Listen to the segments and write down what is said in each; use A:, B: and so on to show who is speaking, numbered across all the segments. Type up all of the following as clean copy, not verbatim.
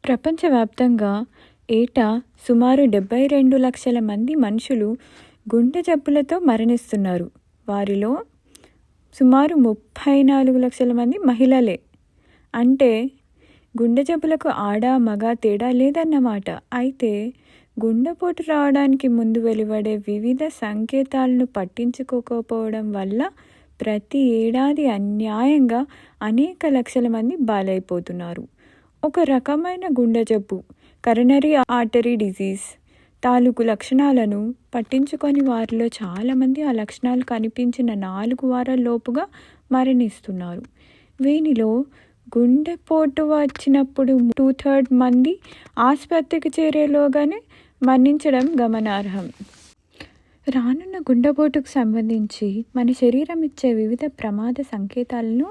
A: ప్రపంచవ్యాప్తంగా ఏటా సుమారు 72 లక్షల మంది మనుషులు గుండె జబ్బులతో మరణిస్తున్నారు. వారిలో సుమారు 34 లక్షల మంది మహిళలే. అంటే గుండె జబ్బులకు ఆడ మగ తేడా లేదన్నమాట. అయితే గుండెపోటు రావడానికి ముందు వెలువడే వివిధ సంకేతాలను పట్టించుకోకపోవడం వల్ల ప్రతి ఏడాది అన్యాయంగా అనేక లక్షల మంది బలైపోతున్నారు. ఒక రకమైన గుండె జబ్బు, కరోనరీ ఆర్టరీ డిజీజ్ తాలూకు లక్షణాలను పట్టించుకొని వారిలో చాలామంది ఆ లక్షణాలు కనిపించిన 4 వారాల లోపుగా మరణిస్తున్నారు. వీనిలో గుండెపోటు వచ్చినప్పుడు 2/3 మంది ఆసుపత్రికి చేరేలోగానే మరణించడం గమనార్హం. రానున్న గుండెపోటుకు సంబంధించి మన శరీరం ఇచ్చే వివిధ ప్రమాద సంకేతాలను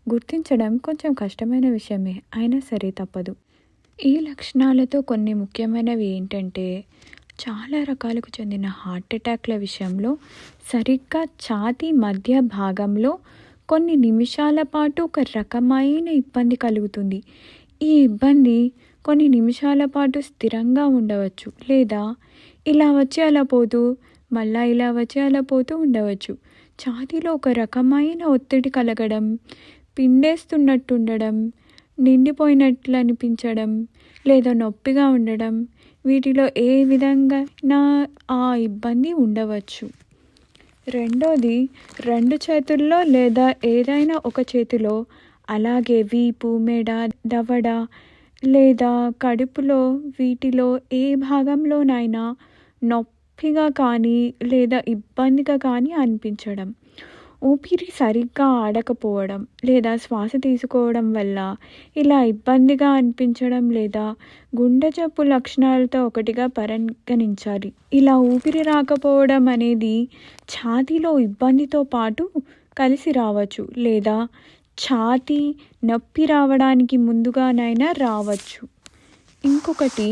A: గుర్తించడం కొంచెం కష్టమైన విషయమే, అయినా సరే తప్పదు. ఈ లక్షణాలతో కొన్ని ముఖ్యమైనవి ఏంటంటే, చాలా రకాలకు చెందిన హార్ట్ అటాక్ల విషయంలో సరిగ్గా ఛాతీ మధ్య భాగంలో కొన్ని నిమిషాల పాటు ఒక రకమైన ఇబ్బంది కలుగుతుంది. ఈ ఇబ్బంది కొన్ని నిమిషాల పాటు స్థిరంగా ఉండవచ్చు, లేదా ఇలా వచ్చి అలా పోతూ మళ్ళా ఇలా వచ్చి అలా పోతూ ఉండవచ్చు. ఛాతీలో ఒక రకమైన ఒత్తిడి కలగడం, పిండేస్తున్నట్టుండడం, నిండిపోయినట్లు అనిపించడం, లేదా నొప్పిగా ఉండడం, వీటిలో ఏ విధంగా ఆ ఇబ్బంది ఉండవచ్చు. రెండోది, 2 చేతుల్లో లేదా ఏదైనా ఒక చేతిలో, అలాగే వీపు, మెడ, దవడ లేదా కడుపులో వీటిలో ఏ భాగంలోనైనా నొప్పిగా కానీ లేదా ఇబ్బందిగా కానీ అనిపించడం. ఊపిరి సరిగ్గా ఆడకపోవడం లేదా శ్వాస తీసుకోవడం వల్ల ఇలా ఇబ్బందిగా అనిపించడం లేదా గుండె జబ్బు లక్షణాలతో ఒకటిగా పరిగణించాలి. ఇలా ఊపిరి రాకపోవడం అనేది ఛాతీలో ఇబ్బందితో పాటు కలిసి రావచ్చు, లేదా ఛాతీ నొప్పి రావడానికి ముందుగానైనా రావచ్చు. ఇంకొకటి,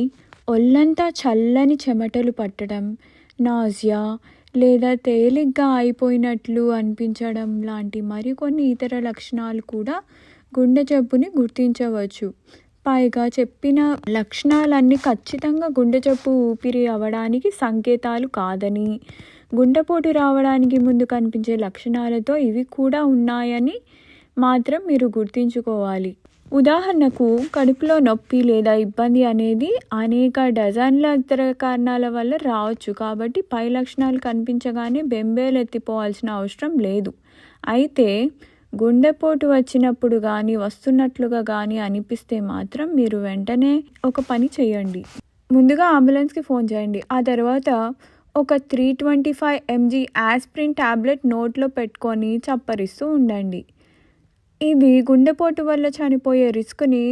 A: ఒళ్ళంతా చల్లని చెమటలు పట్టడం, నాజియా లేదా తేలిగ్గా అయిపోయినట్లు అనిపించడం లాంటి మరికొన్ని ఇతర లక్షణాలు కూడా గుండె జబ్బుని గుర్తించవచ్చు. పైగా చెప్పిన లక్షణాలన్నీ ఖచ్చితంగా గుండె జబ్బు ఊపిరి అవ్వడానికి సంకేతాలు కాదని, గుండెపోటు రావడానికి ముందు కనిపించే లక్షణాలతో ఇవి కూడా ఉన్నాయని మాత్రం మీరు గుర్తుంచుకోవాలి. ఉదాహరణకు, కడుపులో నొప్పి లేదా ఇబ్బంది అనేది అనేక డజన్ల ఇతర కారణాల వల్ల రావచ్చు. కాబట్టి పై లక్షణాలు కనిపించగానే బెంబేలెత్తిపోవాల్సిన అవసరం లేదు. అయితే గుండెపోటు వచ్చినప్పుడు కానీ వస్తున్నట్లుగా కానీ అనిపిస్తే మాత్రం మీరు వెంటనే ఒక పని చేయండి. ముందుగా అంబులెన్స్కి ఫోన్ చేయండి. ఆ తర్వాత ఒక 325 mg ఆస్పిరిన్ టాబ్లెట్ నోట్లో పెట్టుకొని చప్పరిస్తూ ఉండండి. ఇది గుండెపోటు వల్ల చనిపోయే రిస్క్ని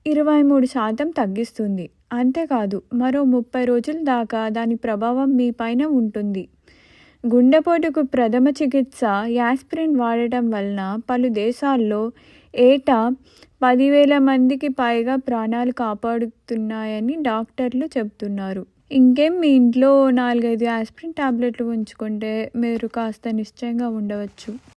A: 23% తగ్గిస్తుంది. అంతేకాదు, మరో 30 రోజుల దాకా దాని ప్రభావం మీ పైన ఉంటుంది. గుండెపోటుకు ప్రథమ చికిత్స యాస్పిరిన్ వాడటం వలన పలు దేశాల్లో ఏటా 10,000 మందికి పైగా ప్రాణాలు కాపాడుతున్నాయని డాక్టర్లు చెబుతున్నారు. ఇంకేం, మీ ఇంట్లో 4-5 ఆస్పిరిన్ టాబ్లెట్లు ఉంచుకుంటే మీరు కాస్త నిశ్చయంగా ఉండవచ్చు.